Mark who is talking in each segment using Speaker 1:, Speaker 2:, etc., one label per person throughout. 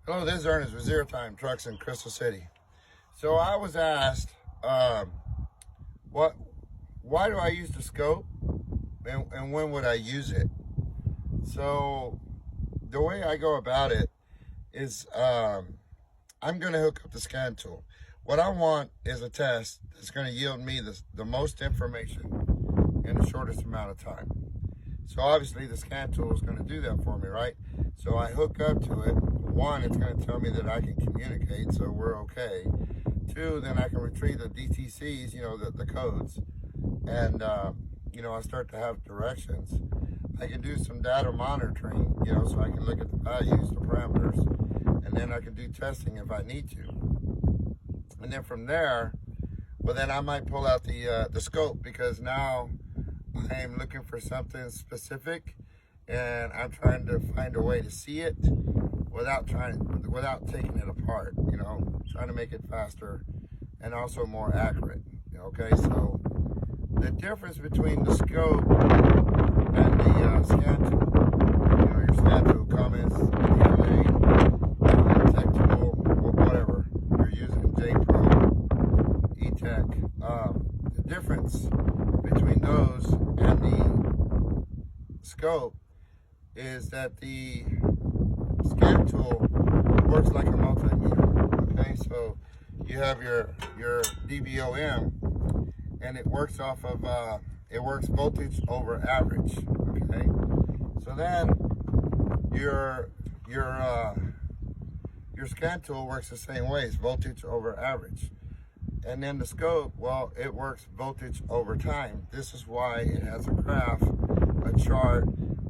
Speaker 1: Hello, this is Ernest with Zero Time Trucks in Crystal City. So I was asked, what, why do I use the scope, and when would I use it? So the way I go about it is, I'm going to hook up the scan tool. What I want is a test that's going to yield me the most information in the shortest amount of time. So obviously the scan tool is going to do that for me, right? So I hook up to it. One, it's going to tell me that I can communicate, so we're okay. Two, then I can retrieve the DTCs, the codes. And, I start to have directions. I can do some data monitoring, so I can look at the values, the parameters, and then I can do testing if I need to. And then from there, well, then I might pull out the scope, because now I am looking for something specific, and I'm trying to find a way to see it without taking it apart, trying to make it faster and also more accurate. Okay, so the difference between the scope and the scan tool, your scan tool, Cummins, DLA, Tech tool, whatever you're using, J-Pro, E-Tech, the difference between those and the scope is that the scan tool works like a multimeter. Okay, so you have your DVOM, and it works off of it works voltage over average. Okay, so then your scan tool works the same way. It's voltage over average. And then the scope, well, it works voltage over time. This is why it has a graph, a chart,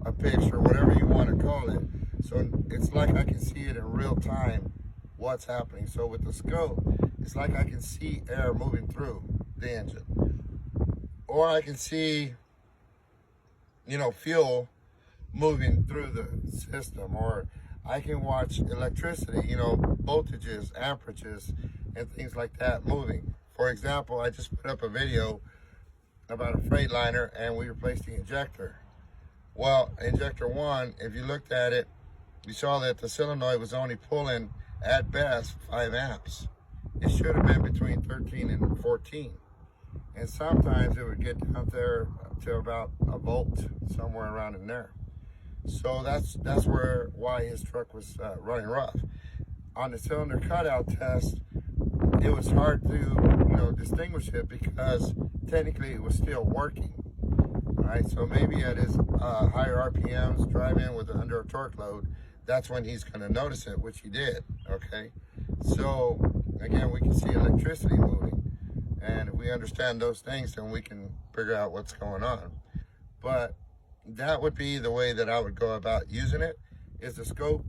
Speaker 1: a picture, whatever you want to call it. So it's like I can see it in real time, what's happening. So with the scope, it's like I can see air moving through the engine. Or I can see, fuel moving through the system. Or I can watch electricity, voltages, amperages, and things like that moving. For example, I just put up a video about a Freightliner, and we replaced the injector. Well, injector one, if you looked at it, you saw that the solenoid was only pulling, at best, 5 amps. It should have been between 13 and 14. And sometimes it would get down there to about a volt, somewhere around in there. So that's why his truck was running rough. On the cylinder cutout test, it was hard to distinguish it, because technically it was still working. All right, so maybe at his higher RPMs, drive in with under a torque load, that's when he's going to notice it, which he did. Okay, so again, we can see electricity moving, and if we understand those things, then we can figure out what's going on. But that would be the way that I would go about using it. Is the scope,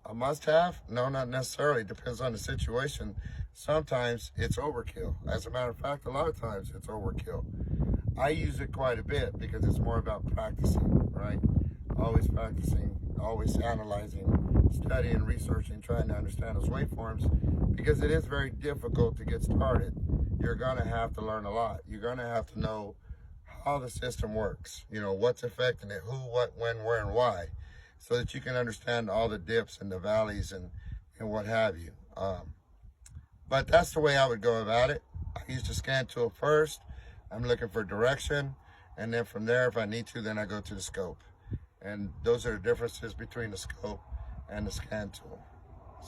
Speaker 1: a must-have? No, not necessarily. Depends on the situation. Sometimes it's overkill. As a matter of fact, a lot of times it's overkill. I use it quite a bit because it's more about practicing, right? Always practicing, always analyzing, studying, researching, trying to understand those waveforms, because it is very difficult to get started. You're going to have to learn a lot. You're going to have to know how the system works, what's affecting it, who, what, when, where, and why, so that you can understand all the dips and the valleys and what have you. But that's the way I would go about it. I use the scan tool first. I'm looking for direction, and then from there, if I need to, then I go to the scope. And those are the differences between the scope and the scan tool.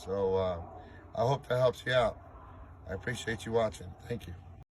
Speaker 1: So I hope that helps you out. I appreciate you watching. Thank you.